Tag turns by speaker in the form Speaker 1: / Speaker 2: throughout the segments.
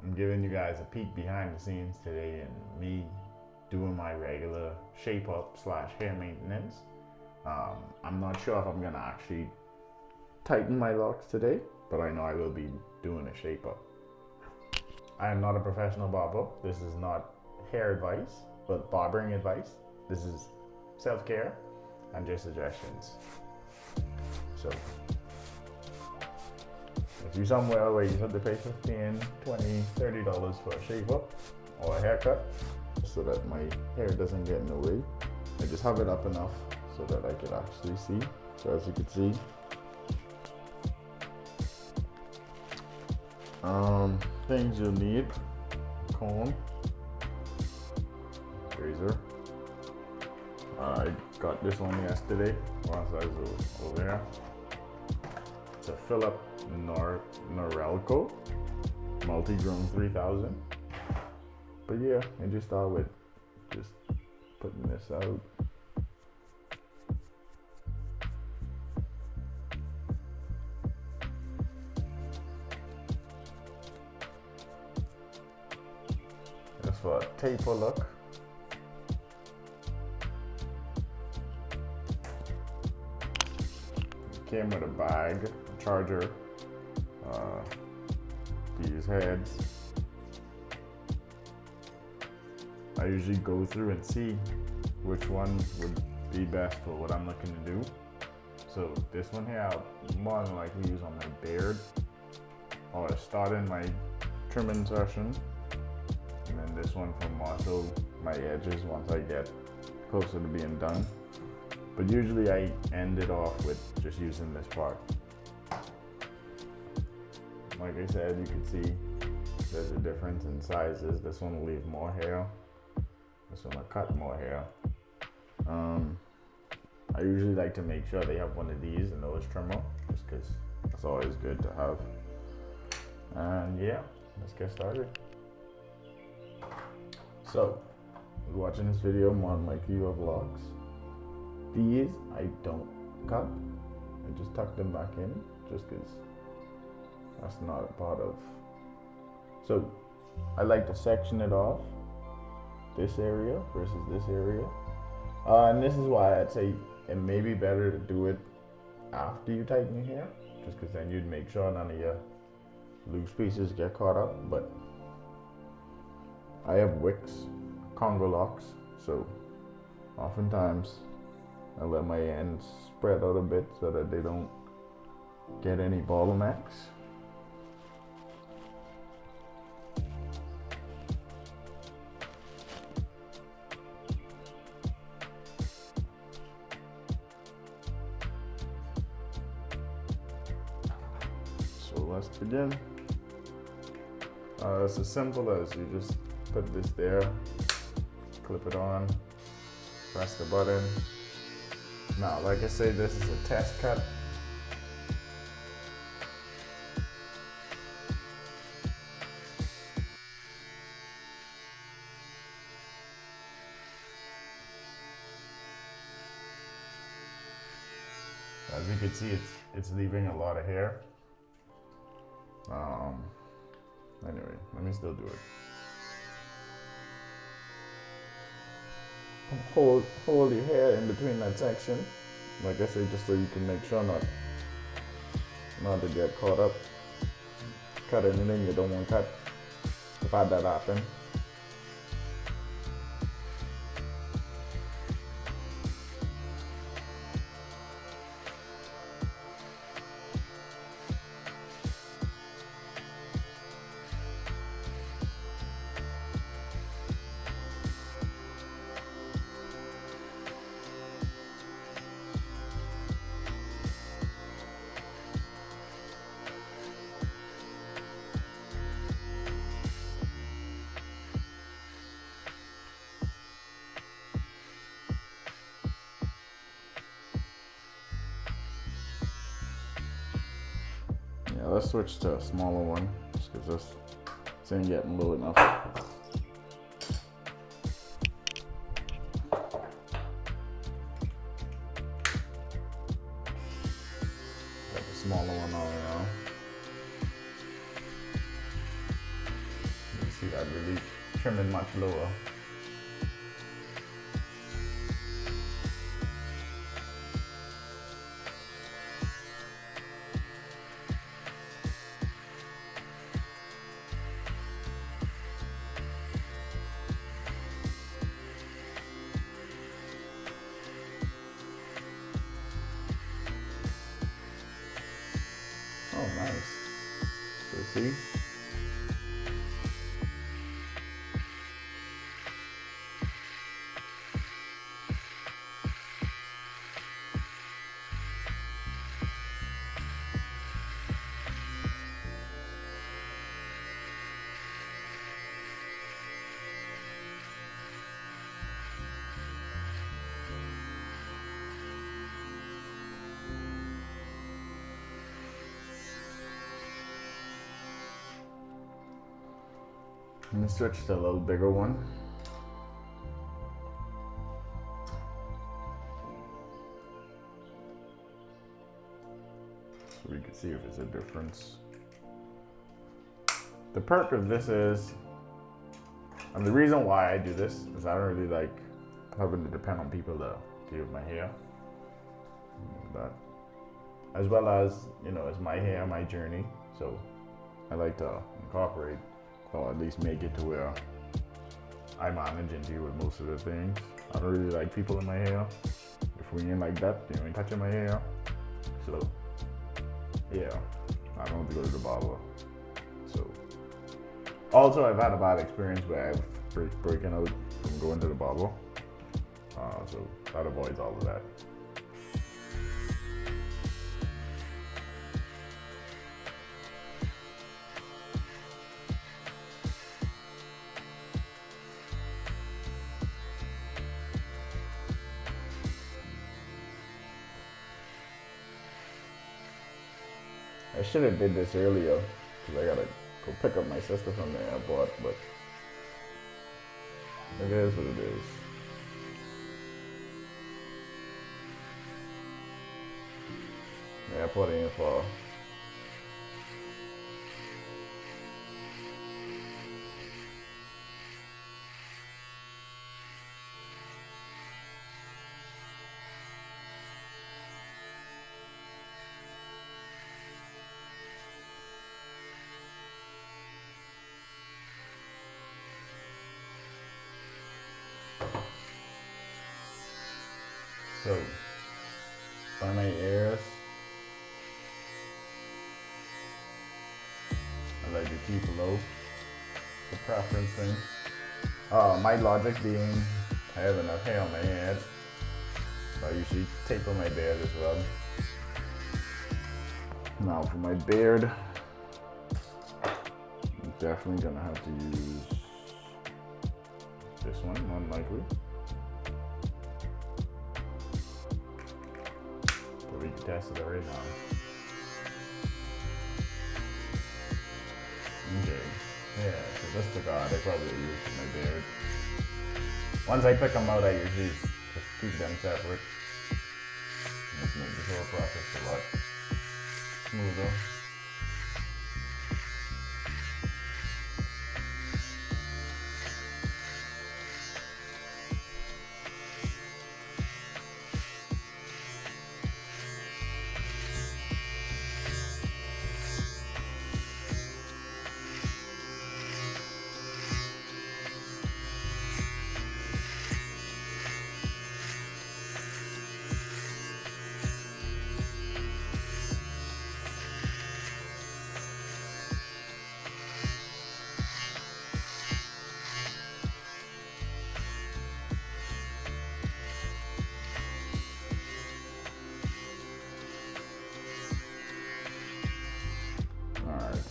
Speaker 1: I'm giving you guys a peek behind the scenes today and me doing my regular shape up / hair maintenance. I'm not sure if I'm gonna actually tighten my locks today, but I know I will be doing a shape up. I am not a professional barber. This is not hair advice, but barbering advice. This is self-care and just suggestions. So if you're somewhere where you have to pay $15, $20, $30 for a shave up or a haircut so that my hair doesn't get in the way, I just have it up enough so that I can actually see. So as you can see, things you'll need: comb, razor. I got this one yesterday whilst I was over here. It's a Philip Norelco Multi-Groom 3000. But yeah, I just start with just putting this out. Just for a taper look. Came with a bag, a charger, these heads. I usually go through and see which one would be best for what I'm looking to do. So this one here I'll more than likely use on my beard or starting my trimming session. And then this one for more so my edges once I get closer to being done. But usually I end it off with just using this part. Like I said, you can see there's a difference in sizes. This one will leave more hair. This one will cut more hair. I usually like to make sure they have one of these, a nose trimmer, just because it's always good to have. And yeah, let's get started. So, if you're watching this video, more than likely you have locks. These I don't cut. I just tuck them back in, just because that's not a part of. So I like to section it off, this area versus this area. And this is why I'd say it may be better to do it after you tighten your hair, just because then you'd make sure none of your loose pieces get caught up. But I have Wicks Congo locks, so oftentimes I let my ends spread out a bit so that they don't get any bottlenecks. So let's begin. It's as simple as you just put this there, clip it on, press the button. Now, like I say, this is a test cut. As you can see, it's leaving a lot of hair. Anyway, let me still do it. Hold your hair in between that section, like I say, just so you can make sure not to get caught up. Cut anything you don't want cut. I've had that happen. Yeah, let's switch to a smaller one, just because this ain't getting low enough. Got the smaller one all around. that really trimming much lower. Oh, nice. So see? Let me switch to a little bigger one. So we can see if there's a difference. The perk of this is, and the reason why I do this is I don't really like having to depend on people to do my hair. But as well as, you know, it's my hair, my journey. So I like to incorporate, or at least make it to where I manage and deal with most of the things. I don't really like people in my hair. If we ain't like that, you ain't touching my hair. So yeah, I don't have to go to the barber. So also I've had a bad experience where I've breaking out from going to the barber. So that avoids all of that. I should have did this earlier because I gotta go pick up my sister from the airport, but it is what it is. The airport ain't far. So, by my ears, I like to keep low, the preference thing. My logic being, I have enough hair on my head, so I usually taper my beard as well. Now for my beard, I'm definitely gonna have to use this one, more than likely. We can test it right now. Okay, yeah, so this took out, I probably used my beard. Once I pick them out, I usually just keep them separate. Just make this whole process a lot smoother.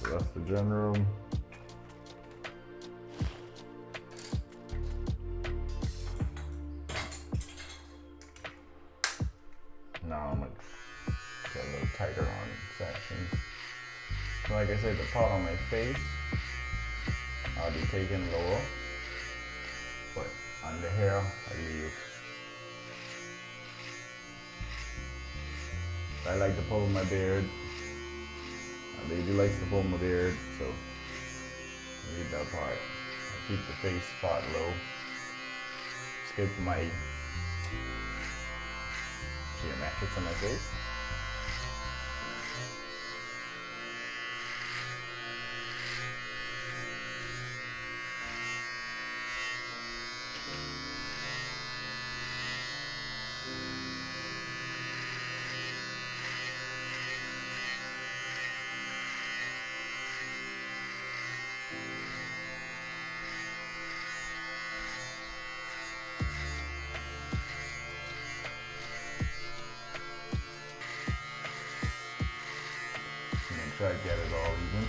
Speaker 1: So that's the general. Now I'm gonna get a little tighter on sections. So like I said, the part on my face, I'll be taking lower, but on the hair, I leave. I like to pull my beard. My lady likes to pull my beard, so I leave that part. keep the face part low. Skip my geometrics on my face. Try to get it all even.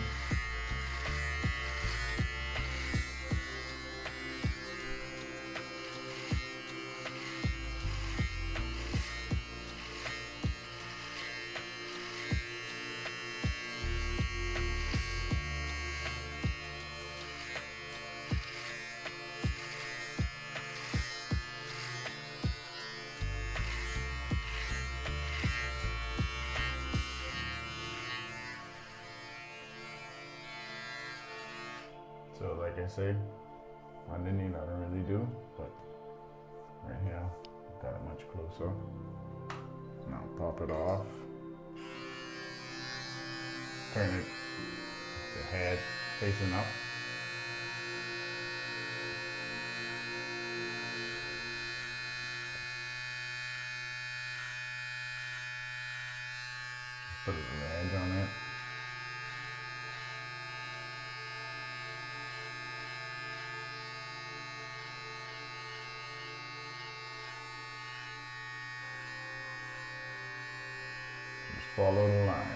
Speaker 1: So like I say, underneath I don't really do, but right here, got it much closer. Now pop it off. Turn it, the head facing up. Put an edge on it. Follow the lines.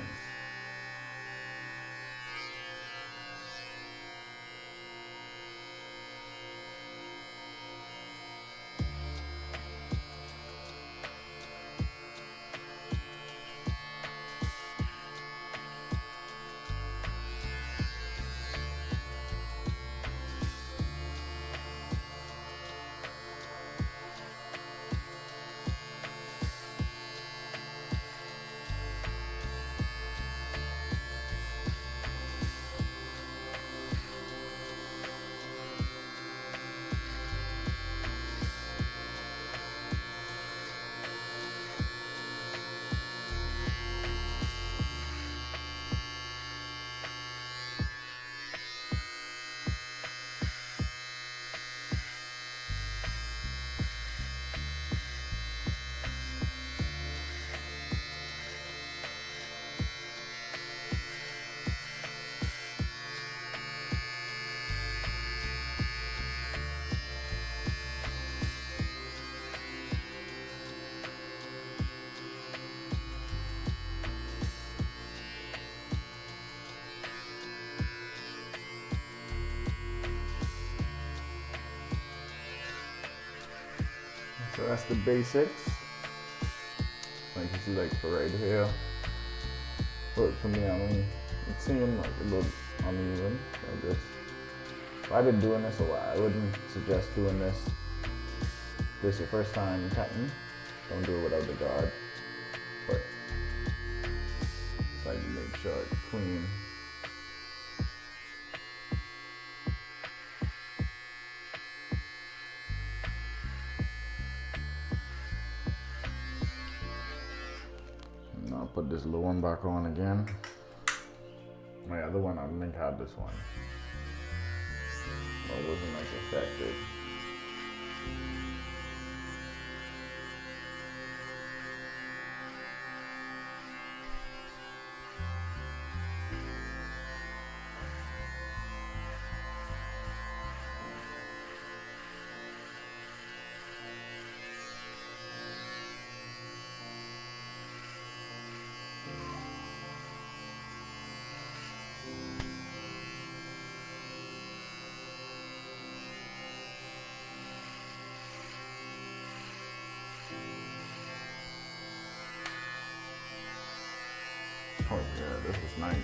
Speaker 1: So that's the basics. Like you see, like for right here, but for me, I mean, it seemed like a little uneven. So just, if I've been doing this a while, I wouldn't suggest doing this. If this is your first time cutting, don't do it without the guard. But try to make sure it's clean. I'll put this little one back on again. My other one, I don't think had this one. Well, it wasn't as effective. Oh yeah, this is nice.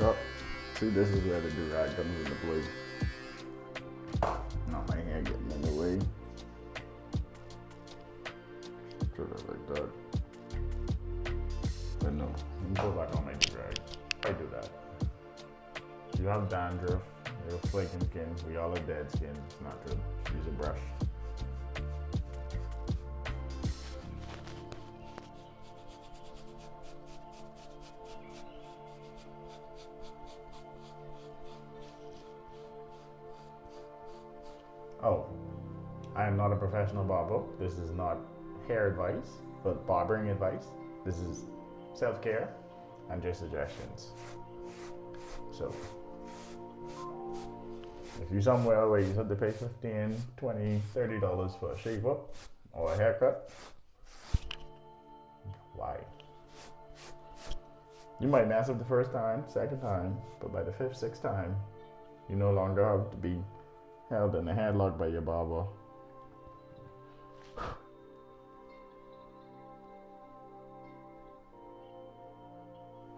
Speaker 1: Oh, see, this is where the do-rag comes into play. Not my hair getting in the way. picture that like that. But no, let me go back on my drag. I do that. You have dandruff, you have flaking skin, we all have dead skin. It's not good. Use a brush. Oh, I am not a professional barber. This is not hair advice, but barbering advice. This is self-care and just suggestions. So, if you're somewhere where you have to pay $15, $20, $30 for a shave up or a haircut, why? You might mess up the first time, second time, but by the fifth, sixth time, you no longer have to be held in a headlock by your barber.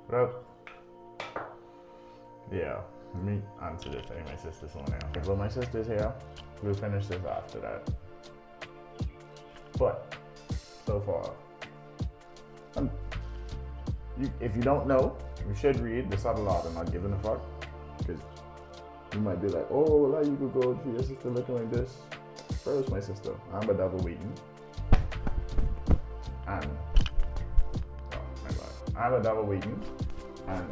Speaker 1: Well, yeah, let me answer this. My sister's on now. Well, my sister's here. We'll finish this after that. But, so far, if you don't know, you should read The Subtle Art of Not Giving a Fuck. Because you might be like, oh, well, you could go to your sister looking like this. First, my sister, I'm a double Wheaton. And, oh my God, I'm a double Wheaton. And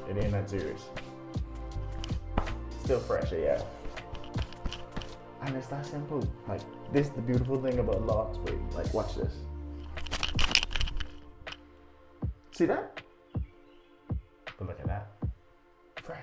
Speaker 1: it ain't that serious. Still fresh, yeah. And it's that simple. Like, this is the beautiful thing about Locs, baby. Like, watch this. See that? But look at that. Fresh.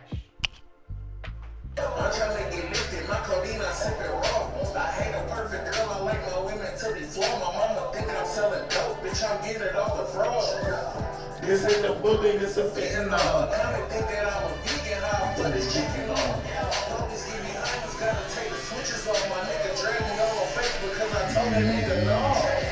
Speaker 2: I'm trying to get lifted, my codeine I sip it raw. I hate a perfect girl, I like my women to be flawed. My mama think I'm selling dope, bitch, I'm getting it off the fraud. This ain't a bullet, it's a fentanyl. I think that I'm a vegan, how I put this chicken on. Always give me hypes, gotta take the switches off. My nigga drag me on Facebook cause I told that nigga no.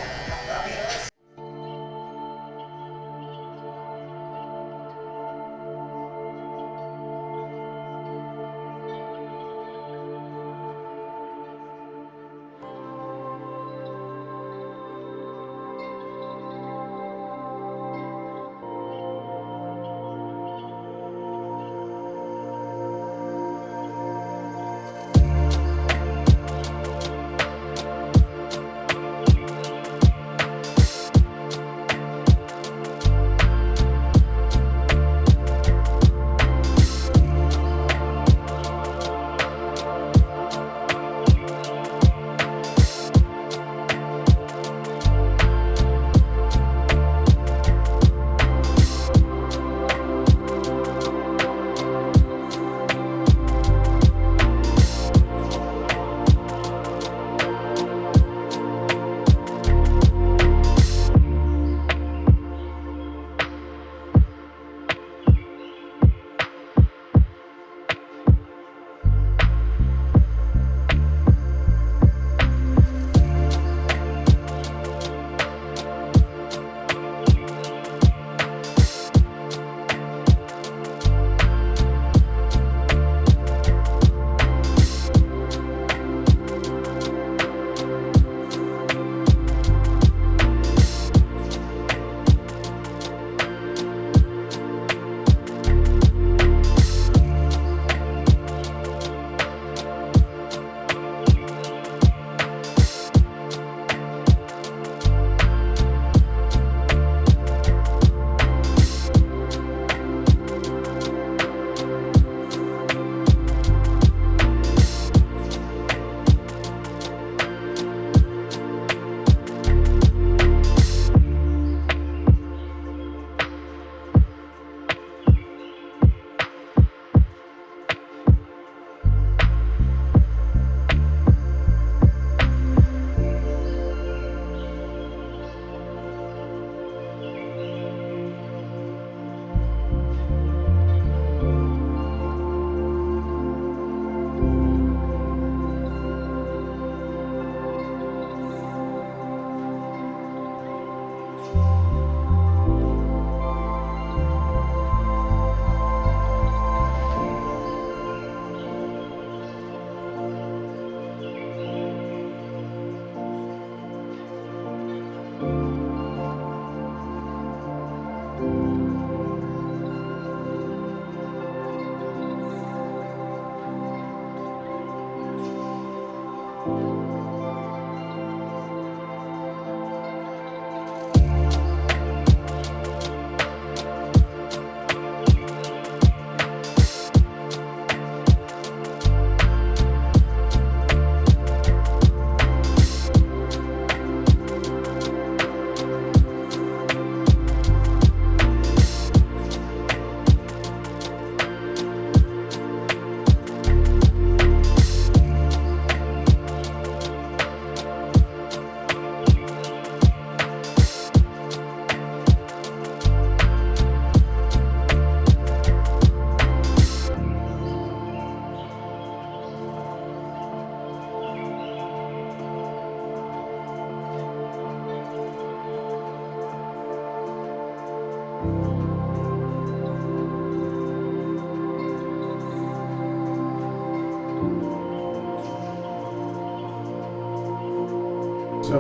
Speaker 1: So,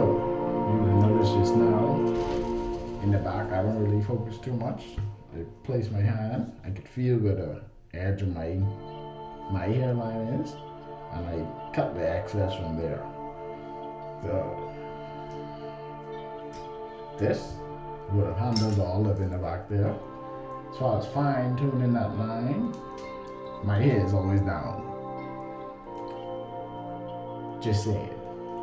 Speaker 1: you notice just now, in the back, I don't really focus too much. I place my hand, I can feel where the edge of my hairline is, and I cut the excess from there. This would have handled all of in the back there. As far as fine tuning that line, my hair is always down. Just saying.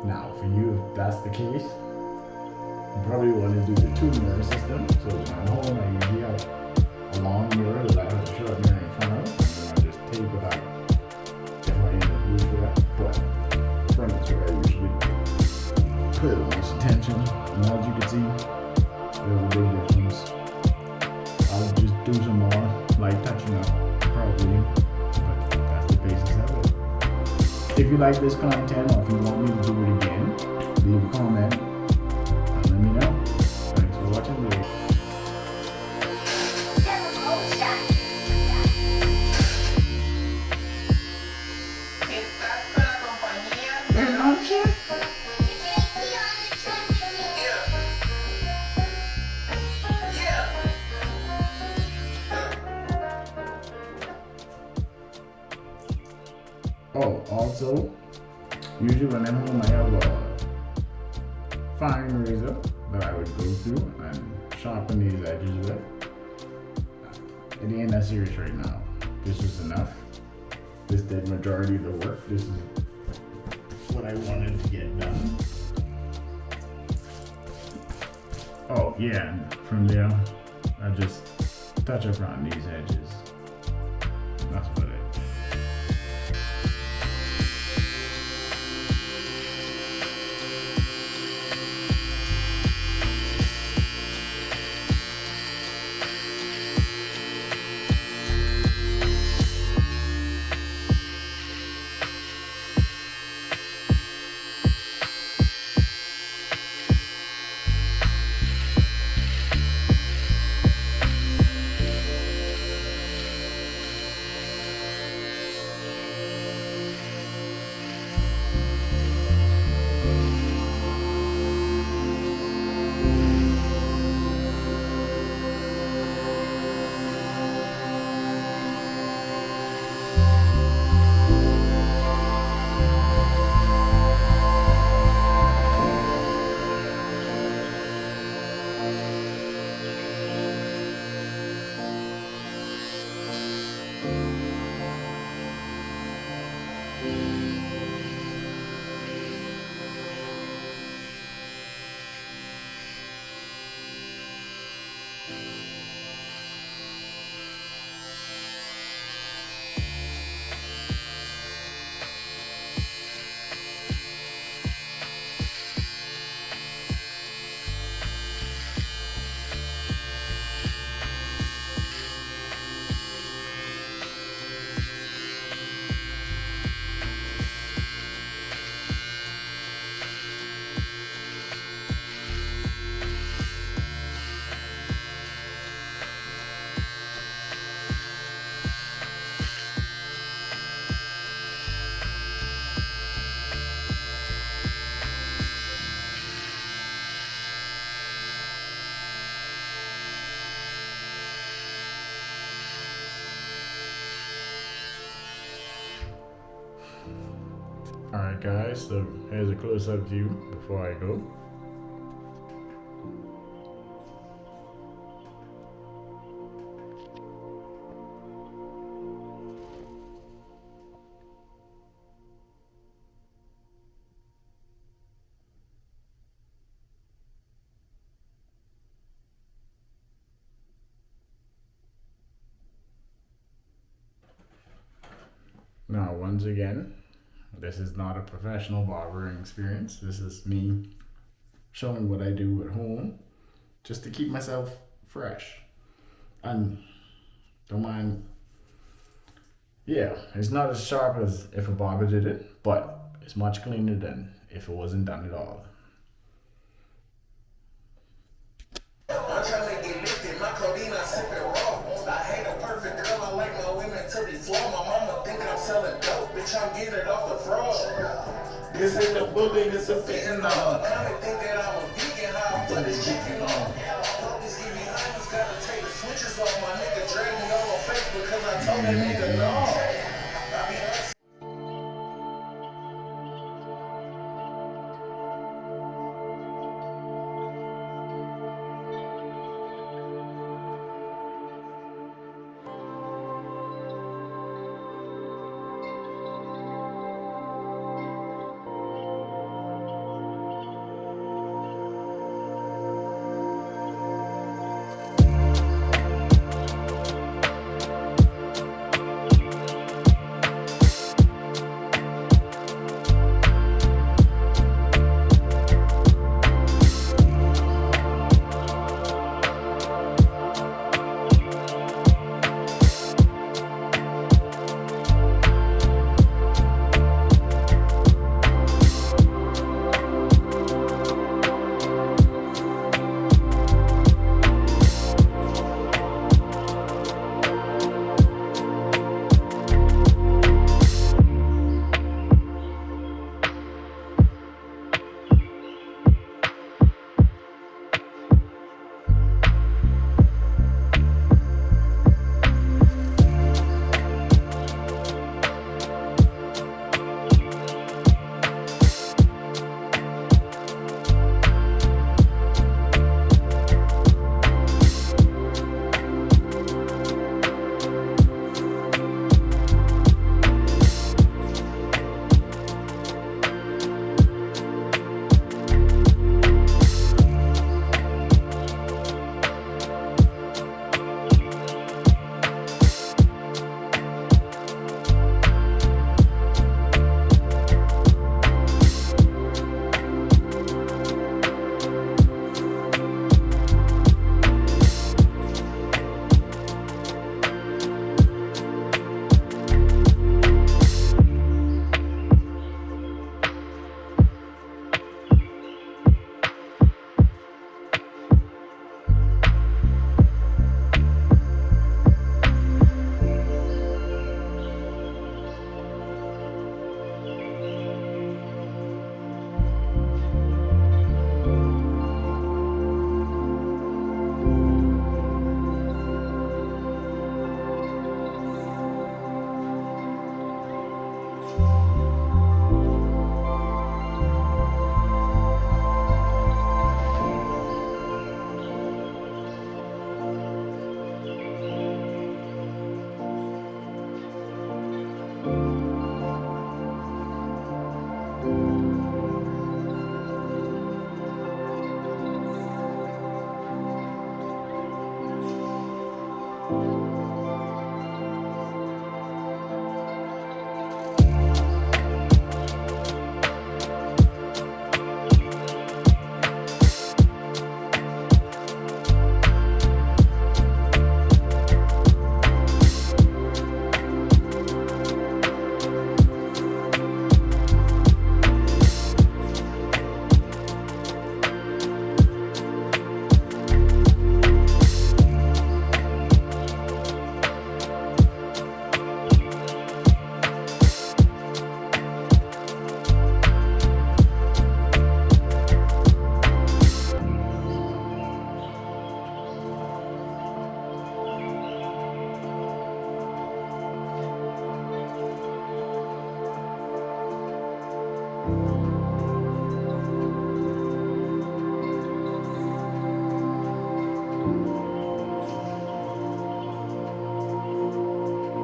Speaker 1: Now, for you, if that's the case, you probably want to do the 2-mirror system. So when I'm home, I usually have a long mirror that I have a short mirror in front of, and then I just tape it out if I end up losing that. But front is where I usually put the most attention. And as you can see, there's a big difference. I'll just do some more light touching up, probably, but that's the basis of it. If you like this content, or if you want me to do it again, leave a comment and let me know. Thanks for watching the video. Oh, also, usually when I'm home, I have a fine razor that I would go through and sharpen these edges with. It ain't that serious right now. This is enough. This did majority of the work. This is what I wanted to get done. Oh yeah, and from there, I just touch up around these edges. That's about it. Alright guys, so here's a close-up view before I go. Now once again, this is not a professional barbering experience. This is me showing what I do at home just to keep myself fresh. And don't mind, yeah, it's not as sharp as if a barber did it, but it's much cleaner than if it wasn't done at all.
Speaker 2: I'm trying to get lifted, my codeine I sip it raw. I hate a perfect girl, I like my women to be flawed. My mama think I'm selling dope, bitch, I'm getting it off the fraud. This ain't the bullet, it's a fitting on. I think that I'm a vegan, how I put this chicken on. Focus, give me honey's gotta take the switches off. My nigga dragged me all on Facebook because I told that nigga no. I be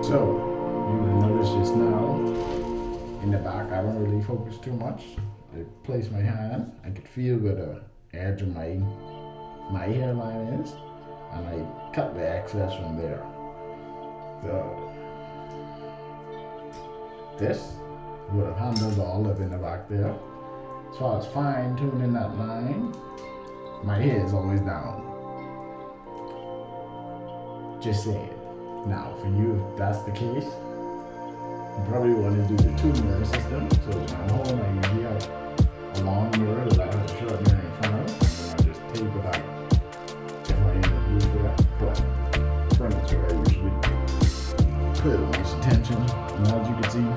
Speaker 1: So, you notice just now, in the back, I don't really focus too much. I place my hand, I could feel where the edge of my hairline is, and I cut the excess from there. So, this would have handled all up in the back there. As far as fine tuning that line, my hair is always down. Just saying. Now, for you, if that's the case, you probably want to do the 2-mirror system. So when I'm home, I usually have a long mirror that I have a short mirror in front of, and then I just tape it out if I end up using that. But front is where I usually pay the most attention. And as you can see,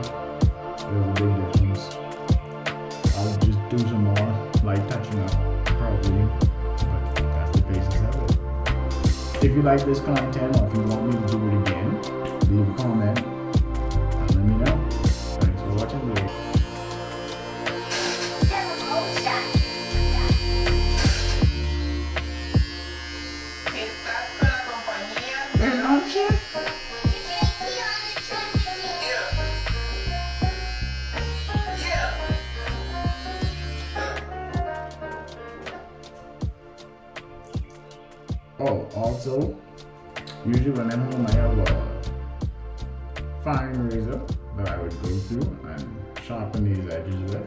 Speaker 1: there's a big difference. I'll just If you like this content or if you want me to do it again, leave a comment and let me know. Thanks for watching the video.
Speaker 2: Estás con la compañía
Speaker 1: De noche. Oh, also, usually when I'm home, I have a fine razor that I would go through and sharpen these edges with.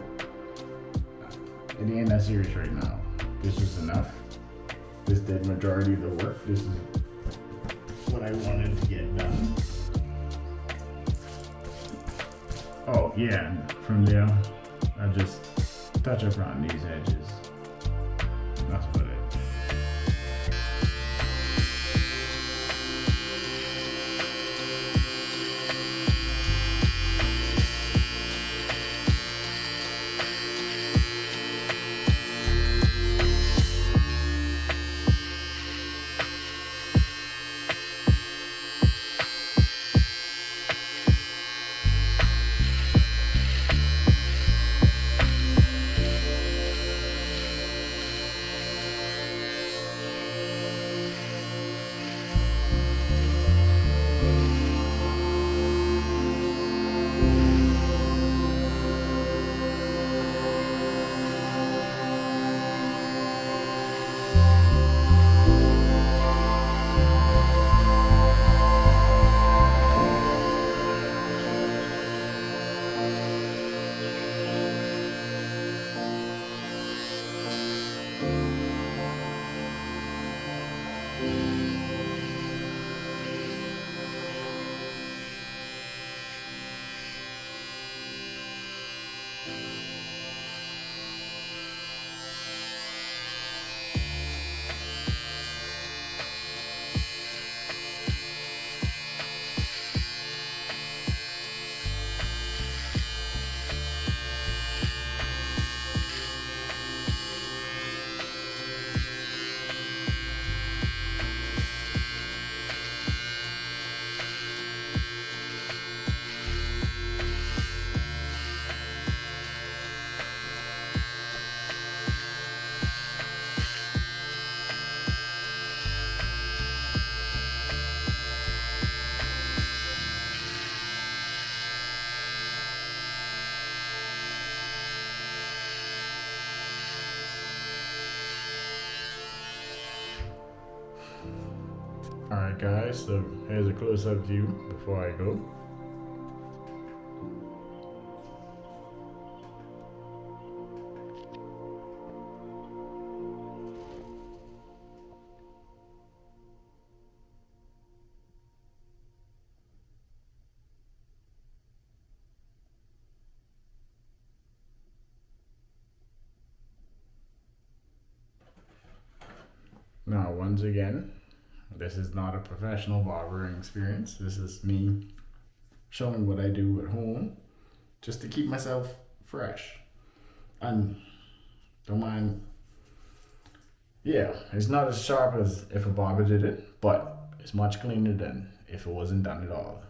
Speaker 1: It ain't that serious right now. This was enough. This did majority of the work. This is what I wanted to get done. Oh yeah, and from there, I just touch up around these edges. That's about it. Alright guys, so here's a close-up view before I go. Now once again, this is not a professional barbering experience. This is me showing what I do at home just to keep myself fresh. And don't mind, yeah, it's not as sharp as if a barber did it, but it's much cleaner than if it wasn't done at all.